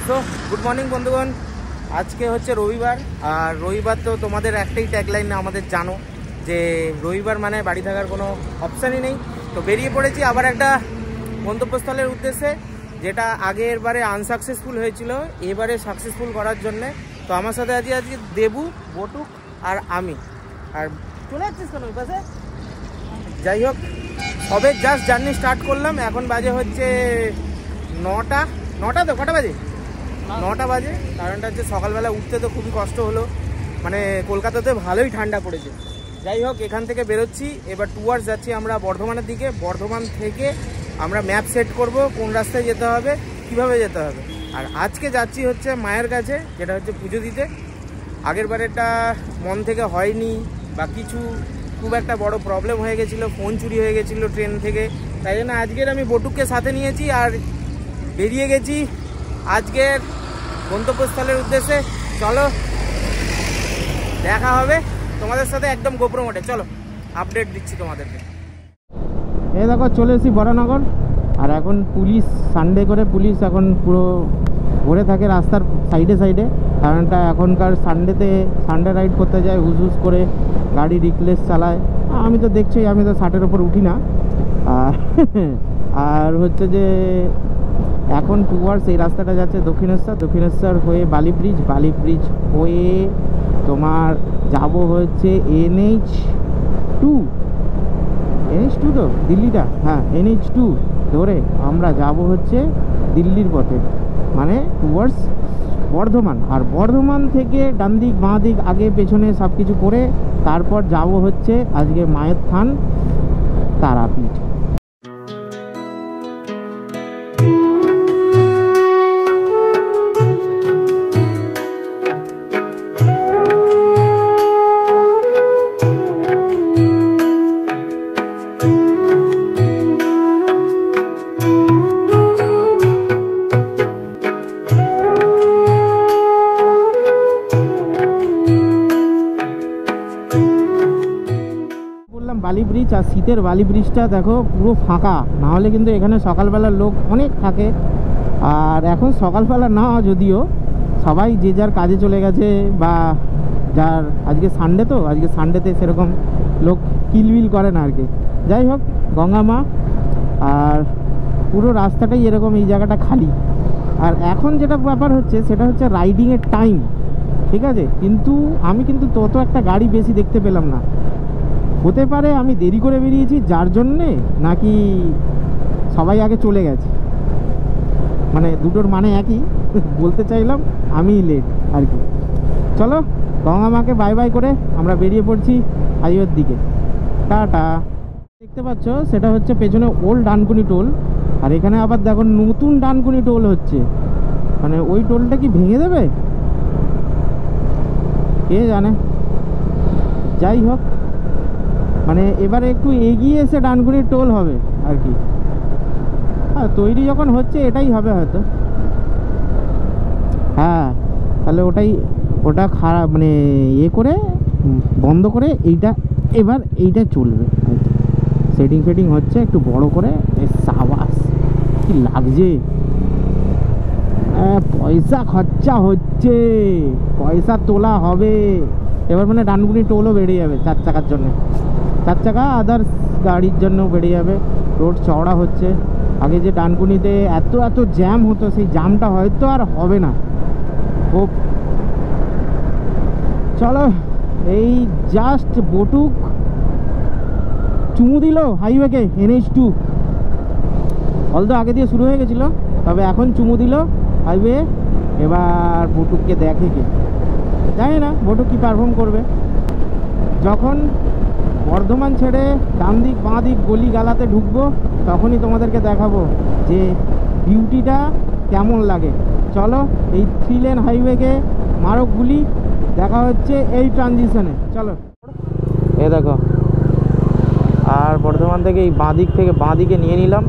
So good morning বন্ধুগণ। আজকে হচ্ছে রবিবার, আর রবিবার তো তোমাদের একটাই ট্যাগলাইন আমাদের জানো যে রবিবার মানে বাড়ি থাকার কোনো অপশানই নেই। তো বেরিয়ে পড়েছি আবার একটা গন্তব্যস্থলের উদ্দেশ্যে, যেটা আগের বারে আনসাকসেসফুল হয়েছিল, এবারে সাকসেসফুল করার জন্যে। তো আমার সাথে আজকে দেবু, বটুক আর আমি। আর চলে যাচ্ছিস কেন ওই পাশে? যাই হোক, সবে জাস্ট জার্নি স্টার্ট করলাম। এখন বাজে হচ্ছে নটা। তো কটা বাজে? 9টা বাজে। কারণটা হচ্ছে সকালবেলা উঠতে তো খুবই কষ্ট হলো, মানে কলকাতাতে ভালোই ঠান্ডা পড়েছে। যাই হোক, এখান থেকে বেরোচ্ছি, এবার টুয়ার্স যাচ্ছি আমরা বর্ধমানের দিকে। বর্ধমান থেকে আমরা ম্যাপ সেট করব কোন রাস্তায় যেতে হবে, কিভাবে যেতে হবে। আর আজকে যাচ্ছি হচ্ছে মায়ের কাছে, যেটা হচ্ছে পুজো দিতে। আগের বারেরটা মন থেকে হয়নি বা কিছু, খুব একটা বড় প্রবলেম হয়ে গেছিলো, ফোন চুরি হয়ে গেছিলো ট্রেন থেকে। তাই জন্য আজকের আমি বটুককে সাথে নিয়েছি আর বেরিয়ে গেছি আজকের গন্তব্যস্থলের উদ্দেশ্যে। চলো দেখা হবে তোমাদের সাথে একদম গোপ্রো মোডে। চলো আপডেট দিচ্ছি তোমাদেরকে। এই দেখো চলে এসেছি বরানগর। আর এখন পুলিশ, সানডে করে পুলিশ এখন পুরো ঘুরে থাকে রাস্তার সাইডে সাইডে। কারণটা এখনকার সানডে রাইড করতে যায়, হুস করে গাড়ি রিকলেস চালায়। আমি তো দেখছি, আমি তো 60-এর ওপর উঠি না। আর হচ্ছে যে এখন টুয়ার্স এই রাস্তাটা যাচ্ছে দক্ষিণেশ্বর হয়ে বালি ব্রিজ হয়ে তোমার যাব হচ্ছে NH2 তো দিল্লিটা, হ্যাঁ NH2 ধরে আমরা যাব হচ্ছে দিল্লির পথে, মানে টুয়ার্স বর্ধমান। আর বর্ধমান থেকে ডান দিক বাঁ দিক আগে পেছনে সব কিছু করে তারপর যাব হচ্ছে আজকে মায়ের থান তারাপীঠ। বালি ব্রিজ, আর শীতের বালি ব্রিজটা দেখো পুরো ফাঁকা, না হলে কিন্তু এখানে সকালবেলার লোক অনেক থাকে। আর এখন সকালবেলা না, যদিও সবাই যে যার কাজে চলে গেছে, বা যার আজকে সানডে, তো আজকে সানডেতে সেরকম লোক কিলবিল করে না আর কি। যাই হোক, গঙ্গা মা, আর পুরো রাস্তাটাই এরকম, এই জায়গাটা খালি। আর এখন যেটা ব্যাপার হচ্ছে সেটা হচ্ছে রাইডিংয়ের টাইম, ঠিক আছে। কিন্তু আমি কিন্তু তত একটা গাড়ি বেশি দেখতে পেলাম না। হতে পারে আমি দেরি করে বেরিয়েছি যার জন্যে, নাকি সবাই আগে চলে গেছে, মানে দুটোর মানে একই। বলতে চাইলাম আমি লেট আর কি। চলো গঙ্গা মাকে বাই বাই করে আমরা বেরিয়ে পড়ছি হাইওয়ের দিকে। টাটা। দেখতে পাচ্ছ সেটা হচ্ছে পেছনে ওল্ড ডানকুনি টোল, আর এখানে আবার দেখো নতুন ডানকুনি টোল হচ্ছে। মানে ওই টোলটা কি ভেঙে দেবে কে জানে। যাই হোক, মানে এবারে একটু এগিয়ে এসে ডানকুনির টোল হবে আর কি। হ্যাঁ, তৈরি যখন হচ্ছে এটাই হবে হয়তো। হ্যাঁ, তাহলে ওটা খারাপ, মানে করে বন্ধ করে এবার এইটা চলবে। সেটিং হচ্ছে একটু বড় করে। সাবাস, কি লাগছে, পয়সা খরচা হচ্ছে, পয়সা তোলা হবে এবার। মানে ডানকুনি টোলও বেড়ে যাবে 4 চাকার জন্য, 4 চাকা আদার্স গাড়ির জন্য বেড়ে যাবে। রোড চওড়া হচ্ছে। আগে যে ডানকুনিতে এত জ্যাম হতো, সেই জ্যামটা হয়তো আর হবে না। ও চলো, এই জাস্ট বটুক চুমু দিল হাইওয়েকে, NH2 অলতো আগে দিয়ে শুরু হয়ে গেছিলো, তবে এখন চুমু দিল হাইওয়ে। এবার বটুককে দেখে কে, জানি না বটুক কি পারফর্ম করবে। যখন বর্ধমান ছেড়ে ডান দিক বাঁ দিক গলি গালাতে ঢুকবো, তখনই তোমাদেরকে দেখাবো যে বিউটিটা কেমন লাগে। চলো এই 3 লেন হাইওয়েকে মারক গুলি, দেখা হচ্ছে এই ট্রানজিশনে। চলো, এ দেখো। আর বর্ধমান থেকে এই বাঁ দিকে নিয়ে নিলাম।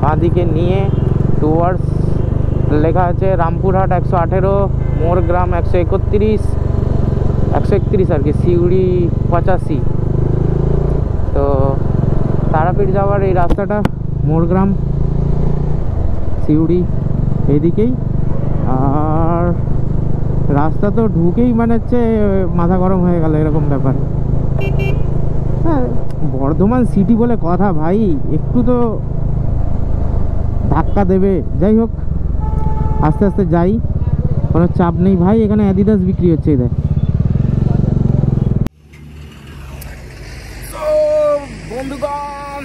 বাঁ দিকে নিয়ে টুয়ার্স লেখা আছে রামপুরহাট 118, মোরগ্রাম 131 আর কি, সিউড়ি 85। তো তারাপীঠ যাওয়ার এই রাস্তাটা মোরগ্রাম সিউড়ি এদিকেই। আর রাস্তা তো ঢুকেই মানে হচ্ছে মাথা গরম হয়ে গেল এরকম ব্যাপার। হ্যাঁ, বর্ধমান সিটি বলে কথা ভাই, একটু তো ধাক্কা দেবে। যাই হোক, আস্তে আস্তে যাই, কোনো চাপ নেই ভাই। এখানে অ্যাডিডাস বিক্রি হচ্ছে এদের। বন্ধুগণ,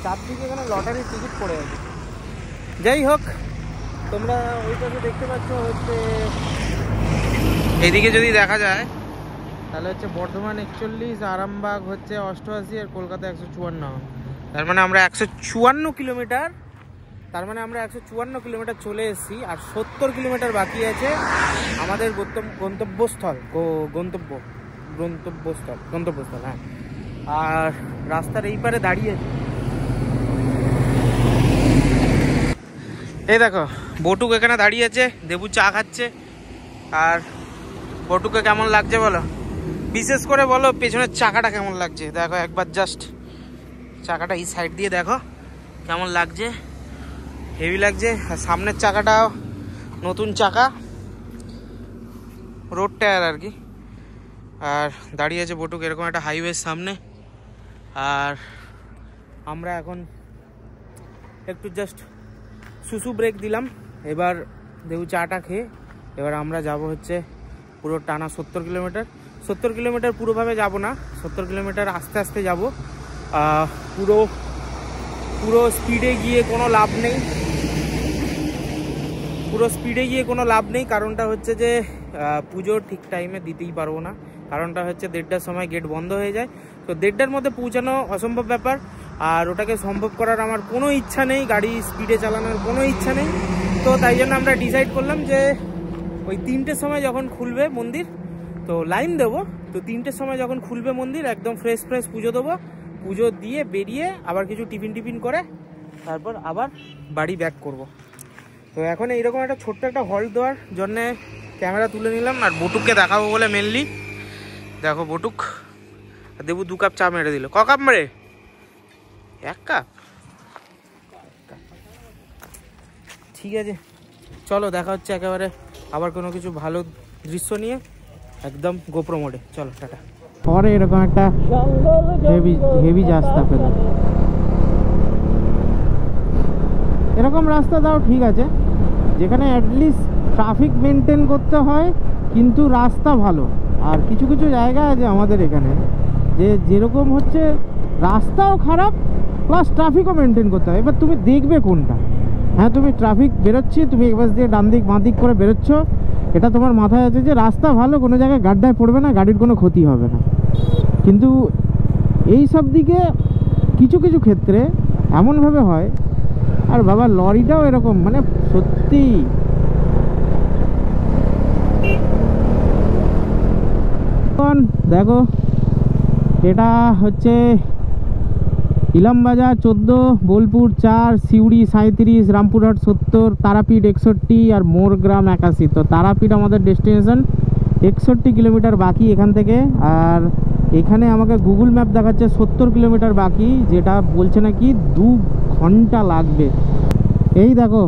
চারদিকে এখানে লটারির টিকিট পড়ে আছে। যাই হোক, তোমরা ওই পাশে দেখতে পাচ্ছ হচ্ছে, এদিকে যদি দেখা যায় তাহলে হচ্ছে বর্ধমান 41, আরামবাগ হচ্ছে 88 আর কলকাতা 154। তার মানে আমরা 154 কিলোমিটার, তার মানে আমরা 154 কিলোমিটার চলে এসেছি। আর 70 কিলোমিটার বাকি আছে আমাদের গন্তব্যস্থল। হ্যাঁ। আর রাস্তার এই পারে দাঁড়িয়ে, এই দেখো বটুক এখানে দাঁড়িয়ে আছে, দেবু চা খাচ্ছে। আর বটুকে কেমন লাগছে বলো, বিশেষ করে বলো পেছনের চাকাটা কেমন লাগছে। দেখো একবার জাস্ট চাকাটা এই সাইড দিয়ে দেখো কেমন লাগছে, হেভি লাগছে। আর সামনের চাকাটাও নতুন চাকা, রোড টায়ার আর কি। আর দাঁড়িয়ে আছে বটুক এরকম একটা হাইওয়ের সামনে। আর আমরা এখন একটু জাস্ট সুসু ব্রেক দিলাম। এবার দেবু চাটা খেয়ে এবার আমরা যাব হচ্ছে পুরো টানা 70 কিলোমিটার। 70 কিলোমিটার পুরোভাবে যাব না, 70 কিলোমিটার আস্তে আস্তে যাব। পুরো স্পিডে গিয়ে কোনো লাভ নেই, কারণটা হচ্ছে যে পুজো ঠিক টাইমে দিতেই পারবো না। কারণটা হচ্ছে 1:30টার সময় গেট বন্ধ হয়ে যায়, তো 1:30টার মধ্যে পৌঁছানো অসম্ভব ব্যাপার। আর ওটাকে সম্ভব করার আমার কোনো ইচ্ছা নেই, গাড়ি স্পিডে চালানোর কোনো ইচ্ছা নেই। তো তাই জন্য আমরা ডিসাইড করলাম যে ওই 3টের সময় যখন খুলবে মন্দির তো লাইন দেবো। তো 3টের সময় যখন খুলবে মন্দির একদম ফ্রেশ পুজো দেবো, পুজো দিয়ে বেরিয়ে আবার কিছু টিফিন করে তারপর আবার বাড়ি ব্যাক করব। তো এখন এইরকম একটা ছোট্ট একটা হল্ট দেওয়ার জন্যে ক্যামেরা তুলে নিলাম। আর বটুককে দেখাবো বলে মেনলি। দেখো বটুক, দেবু 2 কাপ চা মেরে দিল। ক কাপ মেরে? 1 কাপ। ঠিক আছে, চলো দেখা হচ্ছে একেবারে আবার কোনো কিছু ভালো দৃশ্য নিয়ে, একদম গোপ্রো মোডে। চলো টাটা। পরে এরকম একটা হেভি রাস্তা পেলাম। এরকম রাস্তা দাও ঠিক আছে, যেখানে অ্যাটলিস্ট ট্রাফিক মেনটেন করতে হয় কিন্তু রাস্তা ভালো। আর কিছু কিছু জায়গা আছে আমাদের এখানে যে যেরকম হচ্ছে রাস্তাও খারাপ প্লাস ট্রাফিকও মেনটেন করতে হয়। এবার তুমি দেখবে কোনটা। হ্যাঁ, তুমি ট্রাফিক বেরোচ্ছি, তুমি একবার দিয়ে ডান দিক বাঁ দিক করে বেরোচ্ছ, এটা তোমার মাথায় আছে যে রাস্তা ভালো, কোনো জায়গায় গাড্ডায় পড়বে না, গাড়ির কোনো ক্ষতি হবে না। কিন্তু এই সব দিকে কিছু কিছু ক্ষেত্রে এমনভাবে হয়। আর বাবা লরিটাও এরকম, মানে সত্যি দেখো, এটা হচ্ছে ইলামবাজার 14, বোলপুর 4, সিউড়ি 37, রামপুরহাট 70, তারাপীঠ 61 আর মোরগ্রাম 81। তো তারাপীঠ আমাদের ডেস্টিনেশন, 61 কিলোমিটার বাকি এখান থেকে। আর এখানে আমাকে গুগল ম্যাপ দেখাচ্ছে 70 কিলোমিটার বাকি, যেটা বলছে নাকি 2 ঘন্টা লাগবে। এই দেখো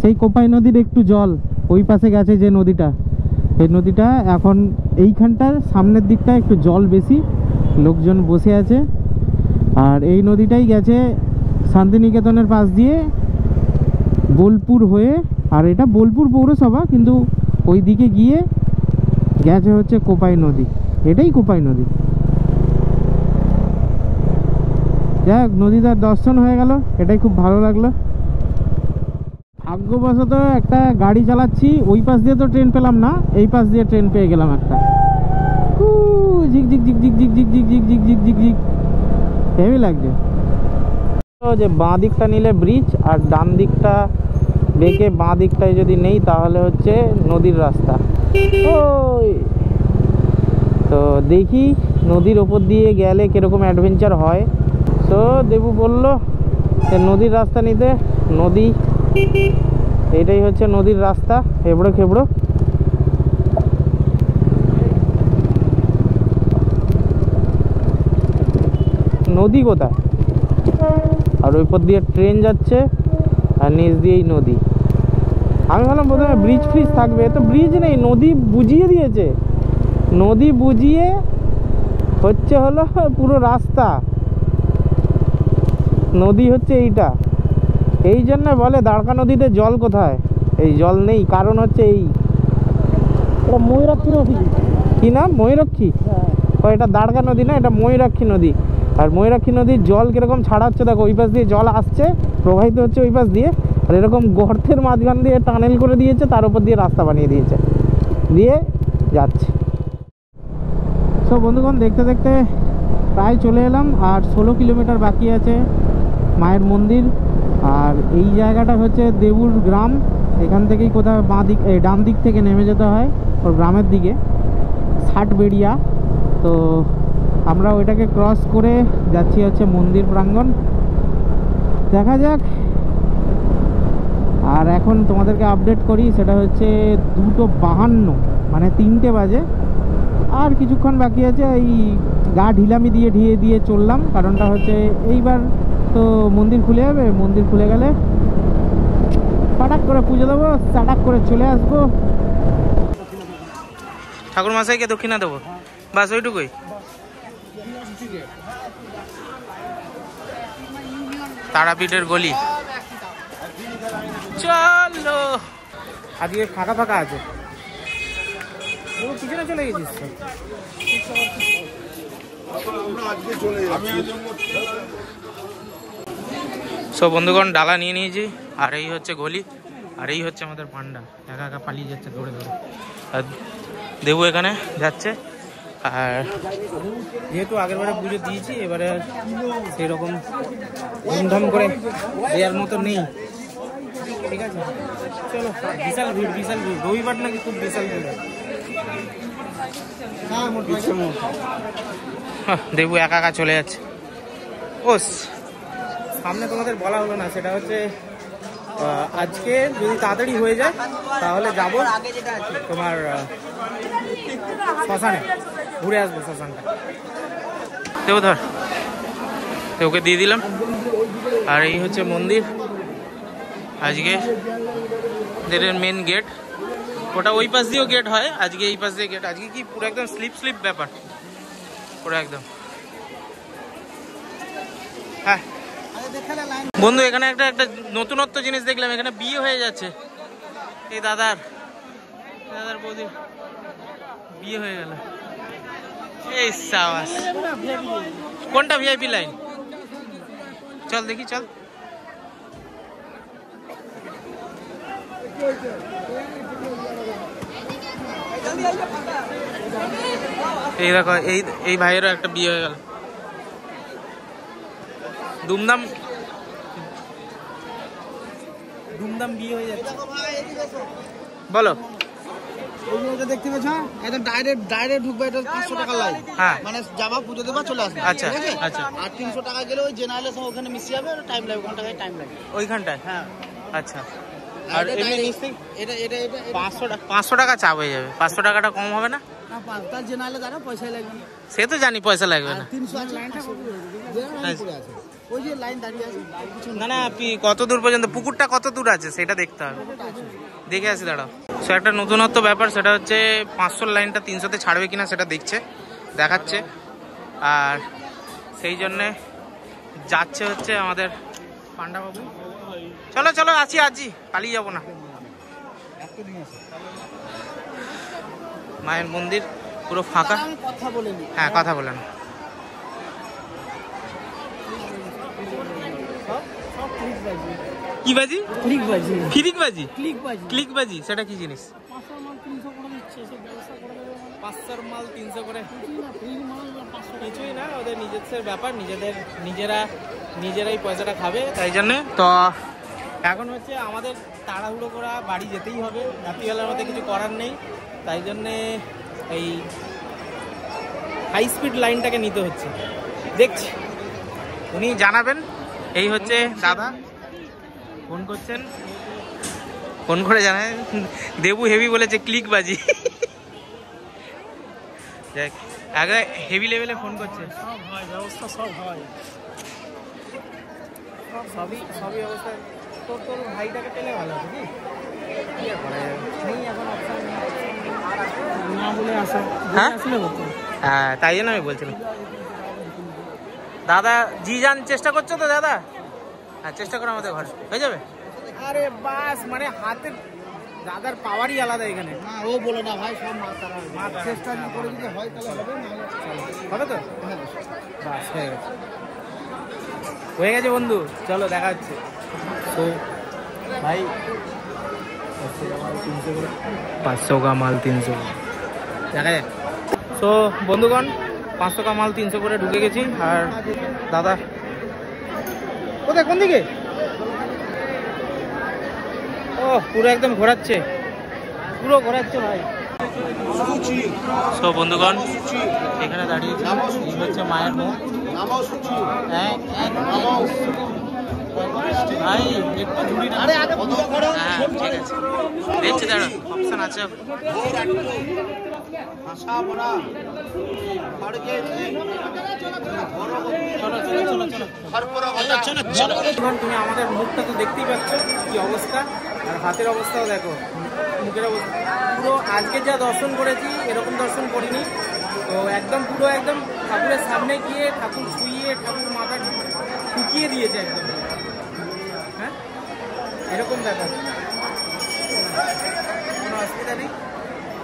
সেই কোপাই নদীর একটু জল ওই পাশে গেছে যে নদীটা, এই নদীটা এখন এইখানটার সামনের দিকটা একটু জল বেশি, লোকজন বসে আছে। আর এই নদীটাই গেছে শান্তিনিকেতনের পাশ দিয়ে বোলপুর হয়ে। আর এটা বোলপুর পৌরসভা, কিন্তু ওই দিকে গিয়ে গেছে হচ্ছে কোপাই নদী, এটাই কোপাই নদী। যাক, নদীটার দর্শন হয়ে গেল, এটাই খুব ভালো লাগলো। ভাগ্যবশত একটা গাড়ি চালাচ্ছি, ওই পাশ দিয়ে তো ট্রেন পেলাম না, এই পাশ দিয়ে ট্রেন পেয়ে গেলাম একটা। ঝিক ঝিক ঝিক ঝিক ঝিক ঝিক ঝিক ঝিক ঝিক ঝিক ঝিক ঝিক, হেভি লাগছে। যে বাঁ দিকটা নিলে ব্রিজ, আর ডান দিকটা বেঁকে বাঁ দিকটায় যদি নেই তাহলে হচ্ছে নদীর রাস্তা। ওই তো দেখি নদীর ওপর দিয়ে গেলে কিরকম অ্যাডভেঞ্চার হয়। তো দেবু বললো যে নদীর রাস্তা নিতে, নদী এটাই হচ্ছে নদীর রাস্তা, এবড়ো খেবড়ো। নদী কোথায়? আর ওই পর দিয়ে ট্রেন যাচ্ছে আর নিচ দিয়েই নদী। আমি ভাবলাম প্রথমে ব্রিজ ফ্রিজ থাকবে, তো ব্রিজ নেই, নদী বুঝিয়ে দিয়েছে। নদী বুঝিয়ে হচ্ছে হলো পুরো রাস্তা, নদী হচ্ছে এইটা। এই জন্য বলে দ্বারকা নদীতে জল কোথায়, এই জল নেই, কারণ হচ্ছে এই ময়ূরাক্ষী নদী। কি নাম? ময়ূরাক্ষী। ও এটা দ্বারকা নদী না, এটা ময়ূরাক্ষী নদী। আর ময়ূরাক্ষী নদীর জল কিরকম ছাড়া হচ্ছে দেখো, ওই পাশ দিয়ে জল আসছে, প্রবাহিত হচ্ছে ওই পাশ দিয়ে, আর এরকম গর্তের মাঝখান দিয়ে টানেল করে দিয়েছে, তার উপর দিয়ে রাস্তা বানিয়ে দিয়েছে, দিয়ে যাচ্ছে। সব বন্ধুগণ দেখতে দেখতে প্রায় চলে এলাম, আর 16 কিলোমিটার বাকি আছে মায়ের মন্দির। আর এই জায়গাটা হচ্ছে দেবুর গ্রাম, এখান থেকেই কোথাও বাঁ দিক ডান দিক থেকে নেমে যেতে হয় ওর গ্রামের দিকে, ষাটবেড়িয়া। তো আমরা ওইটাকে ক্রস করে যাচ্ছি হচ্ছে মন্দির প্রাঙ্গণ, দেখা যাক। আর এখন তোমাদেরকে আপডেট করি, সেটা হচ্ছে 2:52, মানে 3টে বাজে। আর কিছুক্ষণ বাকি আছে, এই গা ঢিলামি দিয়ে দিয়ে চললাম, কারণটা হচ্ছে এইবার তো মন্দির খুলে যাবে, মন্দির খুলে গেলে পাটাক করে পুজো দেবো, চাটাক করে চলে আসবো। ঠাকুর মশাইকে দক্ষিণা দেবো, বাস ওইটুকুই। তারাপীঠের গলি, চলো। আজকে ফাঁকা ফাঁকা আছে, পিছনে চলে গেছিস। সব বন্ধুগণ ডালা নিয়ে নিয়েছি, আর এই হচ্ছে গলি, আর এই হচ্ছে আমাদের পান্ডা, একা একা পালিয়ে যাচ্ছে দৌড়ে দৌড়ে। আর দেবু এখানে যাচ্ছে, আর যেহেতু আগের বারে পুজো দিয়েছি, এবারে সেই রকম ধুমধাম করে দেওয়ার মতো নেই, ঠিক আছে। চলো, বিশাল ভিড়, বিশাল ভিড়, রবিবার নাকি খুব বিশাল ভিড়। দেবু একা একা চলে যাচ্ছে। ও সামনে তোমাদের বলা হলো না, সেটা হচ্ছে আজকে যদি তাড়াতাড়ি হয়ে যায় তাহলে যাব তোমার শ্মশানে, ঘুরে আসবো শ্মশানটা। দেবু ধর, ওকে দিয়ে দিলাম। আর এই হচ্ছে মন্দির, আজকে মেন গেট, ওটা ওই পাশ দিয়েও গেট হয়, আজকে এই পাশ দিয়ে গেট। আজকে কি পুরো একদম স্লিপ ব্যাপার, পুরো একদম। হ্যাঁ বন্ধু, এখানে একটা নতুনত্ব জিনিস দেখলাম, এখানে বিয়ে হয়ে যাচ্ছে। এই দাদার বৌদির বিয়ে হয়ে গেল। এই সাবাস, কোনটা ভিআইপি লাইন? চল দেখি, চল। এই দেখো, এই ভাইয়েরও একটা বিয়ে হয়ে গেল, ধুমধাম বিয়ে হয়ে যাচ্ছে। বলো, দেখতে পাচ্ছ একদম ডাইরেক্ট ঢুকবে, এটা 500 টাকা লাইন। হ্যাঁ, মানে যাবা পুজো দেবা চলে আসবে। আচ্ছা আচ্ছা। আর 300 টাকা গেলে ওই জেনারেলের সঙ্গে ওখানে মিশে যাবে, টাইম লাগবে, ওখান টাকায় টাইম লাগবে ওইখানটায়। হ্যাঁ আচ্ছা। আর এমনি মিস্ত্রি এটা 500 টাকা চাপ হয়ে যাবে, 500 টাকাটা কম হবে না? তার জেনারেলে দাঁড়া পয়সা লাগবে না, সে তো জানি পয়সা লাগবে না। 300 লাইনটা পড়ে আছে, ওই যে লাইন দাঁড়িয়ে আছে। না না, কত দূর পর্যন্ত, পুকুরটা কত দূর আছে সেটা দেখতে হবে, দেখে আসি, দাঁড়াও। সো একটা নতুনত্ব ব্যাপার, সেটা হচ্ছে 500 লাইনটা 300-তে ছাড়বে কিনা সেটা দেখাচ্ছে। আর সেই জন্যে যাচ্ছে হচ্ছে আমাদের পান্ডাবাবু। চলো চলো, আছি, পালিয়ে যাবো না। মায়ের মন্দির পুরো ফাঁকা। হ্যাঁ, কথা বলেন। কি বাজি? ক্লিক বাজি, সেটা কি জিনিস? 500 মাল 300 করে, কিছুই না, ওদের নিজেদের ব্যাপার, নিজেরাই পয়সাটা খাবে, তাই জন্যে। তো এখন হচ্ছে আমাদের তাড়াহুড়ো করা, বাড়ি যেতেই হবে, রাত্রিবেলার মধ্যে কিছু করার নেই, তাই জন্যে এই হাই স্পিড লাইনটাকে নিতে হচ্ছে। দেখছি, উনি জানাবেন। এই হচ্ছে দাদা ফোন করছেন, ফোন করে জানায় দেবু হেভি বলেছে ক্লিক বাজি। দেখ, আগে হেভি লেভেলে ফোন করছে, সব হয় ব্যবস্থা, সব হয়, সবই অবস্থা। তোর ভাইটাকে পেলে ভালো হবে কি? না বলে আসা, হ্যাঁ আসলে হতো। হ্যাঁ, তাই জন্য আমি বলছিলাম। দাদা জি যান, চেষ্টা করছো তো দাদা? হ্যাঁ, চেষ্টা করো, আমাদের ঘরে হয়ে যাবে। আরে বাস, মানে হাতের দাদার পাওয়ারই আলাদা এখানে। হ্যাঁ, ও বলে না ভাই, সব মাছ তারা মাছ চেষ্টা করে যদি হয় তাহলে হবে, না হবে তো। হ্যাঁ, বাস হয়ে গেছে বন্ধু, চলো দেখা হচ্ছে। তো ভাই 500 का माल 300 দেখা যায়। তো বন্ধুগণ, 500 का माल 300 করে ঢুকে গেছি। আর দাদা কোথায়, কোন দিকে? ও পুরো একদম ঘোরাচ্ছে, পুরো ঘোরাচ্ছে ভাই। তো বন্ধুগণ, এখানে দাঁড়িয়েছি, এই হচ্ছে মায়ের মুখ। হ্যাঁ ভাই, একটু ঝুড়ি না। হ্যাঁ ঠিক আছে, দেখছি, দাঁড়া, অপশন আছে। তুমি আমাদের মুখটা তো দেখতেই পাচ্ছ কি অবস্থা, আর হাতের অবস্থাও দেখো, মুখের অবস্থা পুরো। আজকে যা দর্শন করেছি এরকম দর্শন করিনি। তো একদম পুরো একদম ঠাকুরের সামনে গিয়ে ঠাকুর ছুঁয়ে ঠাকুর মাথা ঠুকিয়ে দিয়েছে একদম। হ্যাঁ, এরকম ব্যাপার, কোনো অসুবিধা নেই।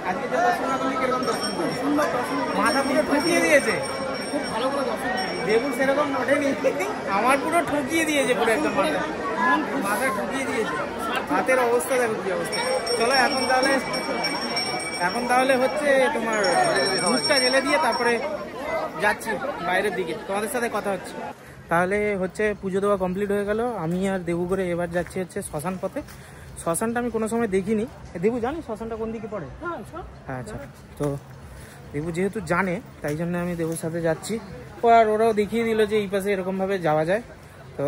আজকে যা দর্শন না করলে কিরকম দর্শন করি, মাথা পুরো ঠুকিয়ে দিয়েছে। খুব ভালো করে দর্শন দেখুন, সেরকম ওঠেনি, আমার পুরো ঠুকিয়ে দিয়েছে, পুরো একদম মাথা ঠুকিয়ে দিয়েছে। হাতের অবস্থা দেখো কি অবস্থা। চলো এখন তাহলে হচ্ছে তোমার দুধটা ঢেলে দিয়ে তারপরে যাচ্ছি বাইরের দিকে, তোমাদের সাথে কথা হচ্ছে। তাহলে হচ্ছে পুজো দেওয়া কমপ্লিট হয়ে গেল। আমি আর দেবু করে এবার যাচ্ছি হচ্ছে শ্মশান পথে। শ্মশানটা আমি কোনো সময় দেখিনি। দেবু জানি শ্মশানটা কোন দিকে পড়ে? হ্যাঁ আচ্ছা, তো দেবু যেহেতু জানে তাই জন্য আমি দেবুর সাথে যাচ্ছি। আর ওরাও দেখিয়ে দিল যে এই পাশে এরকমভাবে যাওয়া যায়, তো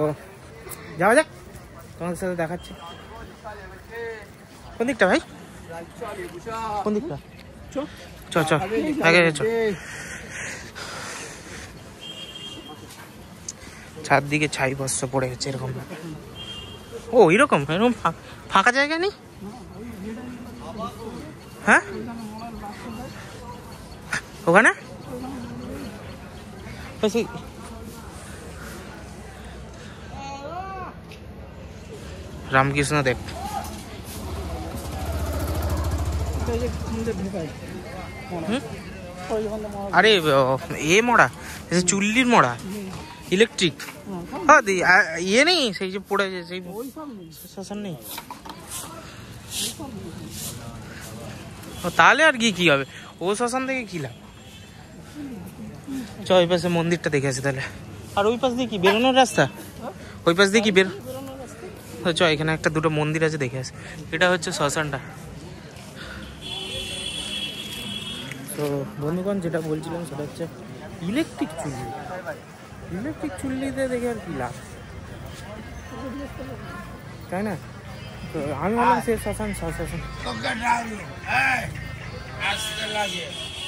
যাওয়া যাক, তোমাদের সাথে দেখাচ্ছি। কোন দিকটা ভাই, কোন দিকটা? চ আগে চ। চারদিকে ছাই বস্ত্র পড়ে গেছে এরকম। ও এরকম এরকম ফাঁকা জায়গা নেই? হ্যাঁ, ওখানে রামকৃষ্ণ দেব। আরে এ মরা, চুল্লির মরা, ইলেকট্রিক। হ্যাঁ ইয়ে নেই, সেই যে পড়ে সেই শ্মশান নেই। তাহলে আর কি হবে, ও শ্মশান থেকে কি লাভ। চ ওই পাশে মন্দিরটা দেখে আসি তাহলে। আর ওই পাশ দিয়ে কি বেরোনোর রাস্তা? ওই পাশ দিয়ে কি বের? চ, এখানে একটা দুটো মন্দির আছে, দেখে আসি। এটা হচ্ছে শ্মশানটা। তো বন্ধুগণ, যেটা বলছিলাম সেটা হচ্ছে ইলেকট্রিক চুল্লি। ইলেকট্রিক চুল্লিতে দেখে আর কি লাভ, তাই না? তো আমি বললাম সে শ্মশান শ্মশান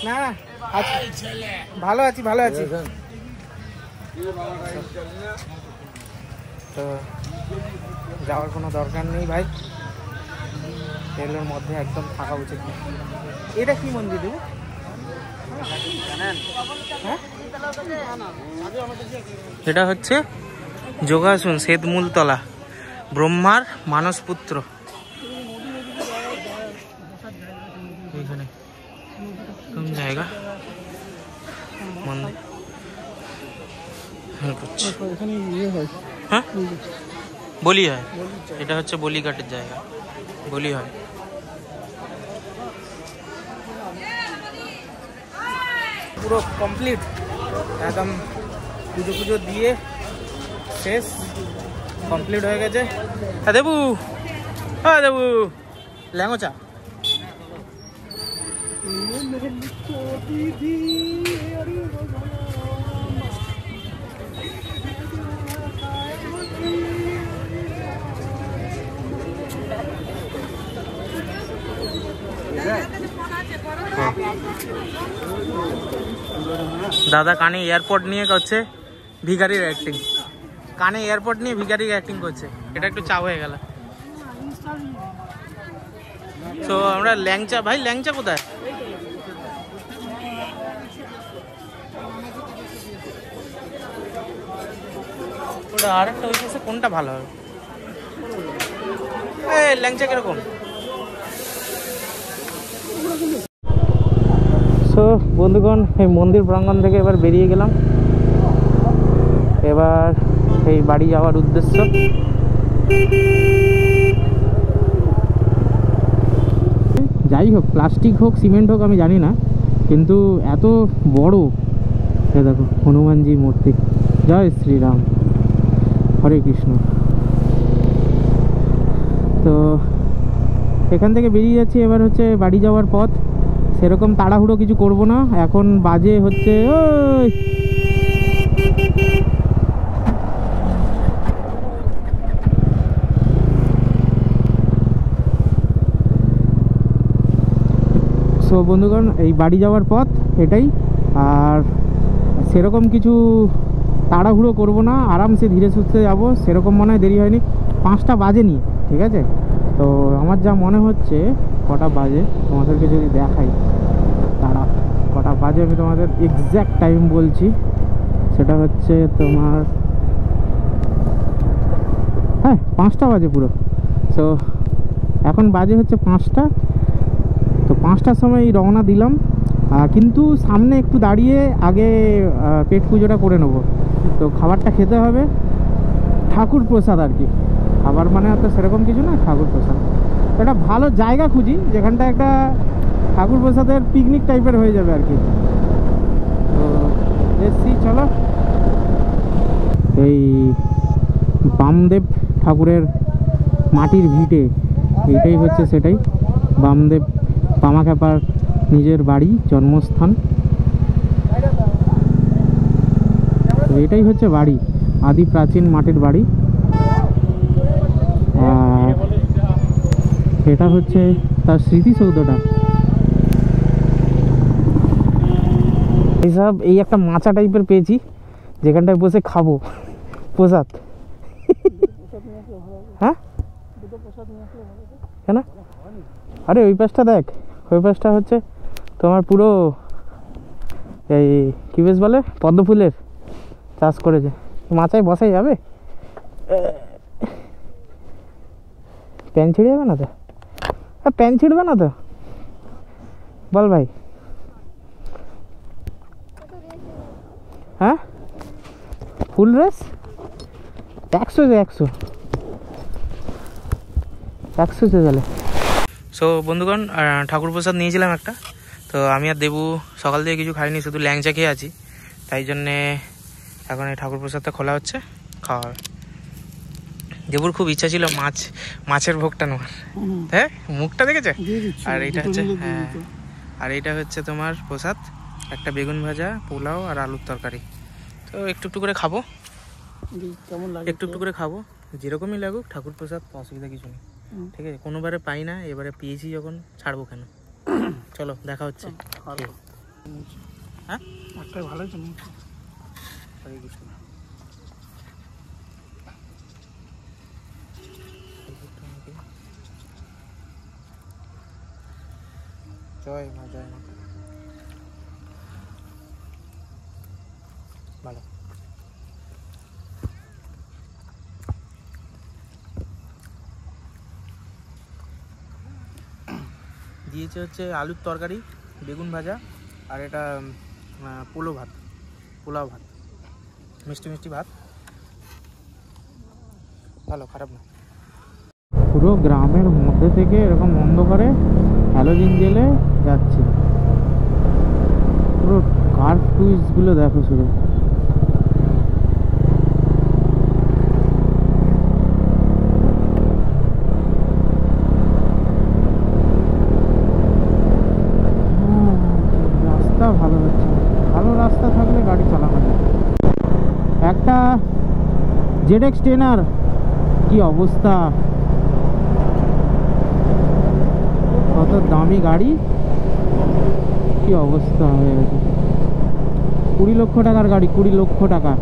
না। ভালো আছি, ভালো আছি। তো যাওয়ার কোনো দরকার নেই ভাই, এগুলোর মধ্যে একদম থাকা উচিত। এটা কি মন্দির দেবো? হ্যাঁ, এটা হচ্ছে যোগাসন শ্বেতমূলতলা, ব্রহ্মার মানসপুত্র। এখানে কোন জায়গা মন্দির? হ্যাঁ, বলি হয়, এটা হচ্ছে বলিঘাটের জায়গা, বলি হয়। পুরো কমপ্লিট একদম, পুজো পুজো দিয়ে শেষ, কমপ্লিট হয়ে গেছে। হ্যাঁ দেবু, হ্যাঁ দেবু, ল্যাংচা। দাদা কানে এয়ারপোর্ট নিয়ে করছে ভিখারির অ্যাক্টিং, কানে এয়ারপোর্ট নিয়ে ভিখারির অ্যাক্টিং করছে। এটা একটু চাপ হয়ে গেল। তো আমরা ল্যাংচা, ভাই ল্যাংচা কোথায়? ওটা আর একটা হয়েছে, কোনটা ভালো হবে? ল্যাংচা কিরকম? সো বন্ধুগণ, এই মন্দির প্রাঙ্গণ থেকে এবার বেরিয়ে গেলাম। এবার এই বাড়ি যাওয়ার উদ্দেশ্য। যাই হোক, প্লাস্টিক হোক সিমেন্ট হোক আমি জানি না, কিন্তু এত বড়, এ দেখো হনুমানজি মূর্তি। জয় শ্রীরাম, হরে কৃষ্ণ। তো এখান থেকে বেরিয়ে যাচ্ছি, এবার হচ্ছে বাড়ি যাওয়ার পথ। সেরকম তাড়াহুড়ো কিছু করব না, এখন বাজে হচ্ছে ওই সো বন্ধুগণ, এই বাড়ি যাওয়ার পথ এটাই। আর সেরকম কিছু তাড়াহুড়ো করব না, আরামসে ধীরে সুস্থে যাব। সেরকম মনে হয় দেরি হয়নি, 5টা বাজেনি, ঠিক আছে? তো আমার যা মনে হচ্ছে, কটা বাজে তোমাদেরকে যদি দেখাই, তারা কটা বাজে আমি তোমাদের এক্স্যাক্ট টাইম বলছি। সেটা হচ্ছে তোমার 5টা বাজে পুরো। সো এখন বাজে হচ্ছে 5টা। তো 5টার সময় রওনা দিলাম, কিন্তু সামনে একটু দাঁড়িয়ে আগে পেট পুজোটা করে নেবো। তো খাবারটা খেতে হবে, ঠাকুর প্রসাদ আর কি। খাবার মানে তো সেরকম কিছু না, ঠাকুর প্রসাদ। একটা ভালো জায়গা খুঁজি যেখানটা একটা ঠাকুর প্রসাদের পিকনিক টাইপের হয়ে যাবে আর কি। তো এসছি, চলো। এই বামদেব ঠাকুরের মাটির ভিটে, এইটাই হচ্ছে সেটাই। বামদেব পামাখ্যাপার নিজের বাড়ি, জন্মস্থান। এটাই হচ্ছে বাড়ি, আদি প্রাচীন মাটির বাড়ি। আর এটা হচ্ছে তার স্মৃতিসৌধটা। এইসব এই একটা মাচা টাইপের পেয়েছি, যেখানটায় বসে খাবো প্রসাদ। হ্যাঁ, কেন? আরে ওই পাশটা দেখ, ওই পাশটা হচ্ছে তোমার পুরো এই কি বেশ বলে, পদ্ম ফুলের চাষ করেছে। মাচায় বসাই যাবে? প্যান ছিঁড়ে যাবে না তো? প্যান ছিঁড়বে না তো? বল ভাই। হ্যাঁ, ফুল রেস 100 চলে। সো বন্ধুগণ, ঠাকুর প্রসাদ নিয়েছিলাম একটা। তো আমি আর দেবু সকাল থেকে কিছু খাইনি, শুধু ল্যাংচা খেয়ে আছি। তাই জন্যে এখন এই ঠাকুর প্রসাদটা খোলা হচ্ছে, খাওয়া হবে। দেবুর খুব ইচ্ছা ছিল মাছের ভোগটা নেওয়ার। হ্যাঁ, মুখটা দেখেছে? আর এইটা হচ্ছে, হ্যাঁ, আর এইটা হচ্ছে তোমার প্রসাদ, একটা বেগুন ভাজা, পোলাও আর আলুর তরকারি। তো একটু একটু করে খাবো, একটু একটু করে খাবো, যেরকমই লাগুক। ঠাকুর প্রসাদ অসুবিধা কিছু নেই, ঠিক আছে? কোনোবারে পাই না, এবারে পেয়েছি যখন ছাড়বো কেন। চলো, দেখা হচ্ছে। হ্যাঁ, একটা ভালো হরে কৃষ্ণ। জয় মা, জয় মা। ভালো দিয়েছে হচ্ছে আলুর তরকারি, বেগুন ভাজা, আর এটা পোলাও ভাত, মিষ্টি ভাত। ভালো, খারাপ না। পুরো গ্রামের মধ্যে থেকে এরকম অন্ধকারে হ্যালোজিন জেলে যাচ্ছে। পুরো কার্ভ টুইস্টগুলো দেখো শুধু। রাস্তা ভালো হচ্ছে, ভালো রাস্তা থাকলে গাড়ি চালানো যায়। একটা ZX 10R কি অবস্থা, কত দামি গাড়ি, কি অবস্থা হয়ে গেছে। 20 লক্ষ টাকার গাড়ি, 20 লক্ষ টাকা।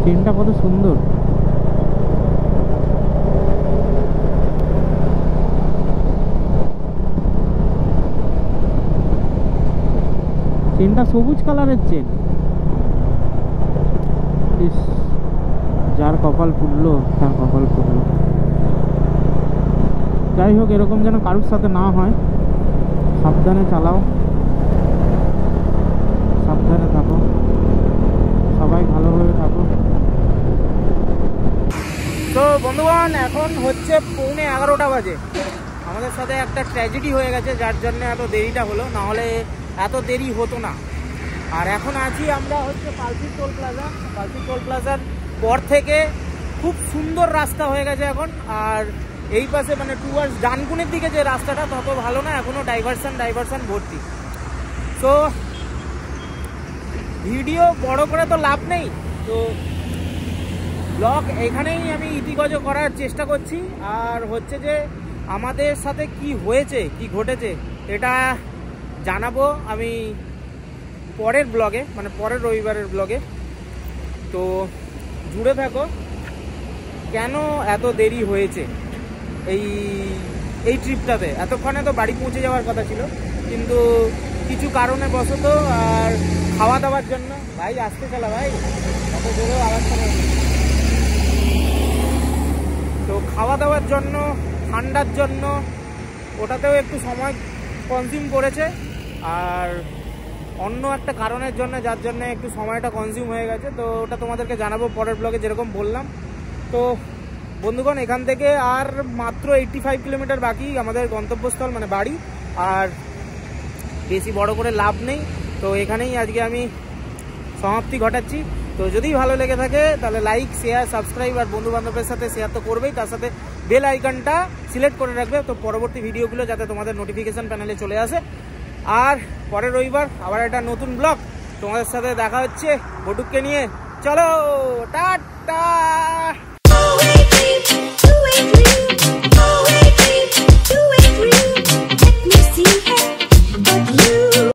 ট্রেনটা কত সুন্দর। চেনটা সবুজ কালারের চেন। ইস, যার কপাল পুড়লো তার কপাল পুড়লো। যাই হোক, এরকম যেন কারোর সাথে না হয়। সাবধানে চালাও, সাবধানে থাকো, সবাই ভালোভাবে থাকো। তো বন্ধুগণ, এখন হচ্ছে 11:15 বাজে। আমাদের সাথে একটা ট্র্যাজেডি হয়ে গেছে, যার জন্য এত দেরিটা হলো, নাহলে এত দেরি হতো না। আর এখন আছি আমরা হচ্ছে palsy toll plaza. Palsy toll প্লাজার পর থেকে খুব সুন্দর রাস্তা হয়ে গেছে এখন। আর এই পাশে মানে টুয়ার্ডস ডানকুনির দিকে যে রাস্তাটা তত ভালো না, এখনও ডাইভারশন ভর্তি। তো ভিডিও বড় করে তো লাভ নেই, তো ব্লগ এখানেই আমি ইতিগজ করার চেষ্টা করছি। আর হচ্ছে যে আমাদের সাথে কি হয়েছে, কি ঘটেছে, এটা জানাবো আমি পরের ব্লগে, মানে পরের রবিবারের ব্লগে। তো জুড়ে থাকো। কেন এত দেরি হয়েছে এই ট্রিপটাতে? এতক্ষণে তো বাড়ি পৌঁছে যাওয়ার কথা ছিল, কিন্তু কিছু কারণে বশত আর খাওয়া দাওয়ার জন্য। ভাই আসতে চালা ভাই, এত জোরেও আওয়াজ করে। তো খাওয়া দাওয়ার জন্য, ঠান্ডার জন্য, ওটাতেও একটু সময় কনজিউম করেছে। আর অন্য একটা কারণের জন্য, যার জন্য একটু সময়টা কনজিউম হয়ে গেছে। তো ওটা তোমাদেরকে জানাবো পরের ব্লগে, যেরকম বললাম। তো বন্ধুগণ, এখান থেকে আর মাত্র 85 কিলোমিটার বাকি আমাদের গন্তব্যস্থল, মানে বাড়ি। আর বেশি বড় করে লাভ নেই, তো এখানেই আজকে আমি সমাপ্তি ঘটাচ্ছি। তো যদি ভালো লেগে থাকে তাহলে লাইক, শেয়ার, সাবস্ক্রাইব, আর বন্ধু বান্ধবের সাথে শেয়ার তো করবেই, তার সাথে বেল আইকনটা সিলেক্ট করে রাখবে, তো পরবর্তী ভিডিওগুলো যাতে তোমাদের নোটিফিকেশন প্যানেলে চলে আসে। আর পরের রবিবার আবার একটা নতুন ব্লগ তোমাদের সাথে দেখা হচ্ছে বটুককে নিয়ে। চলো, টাটা।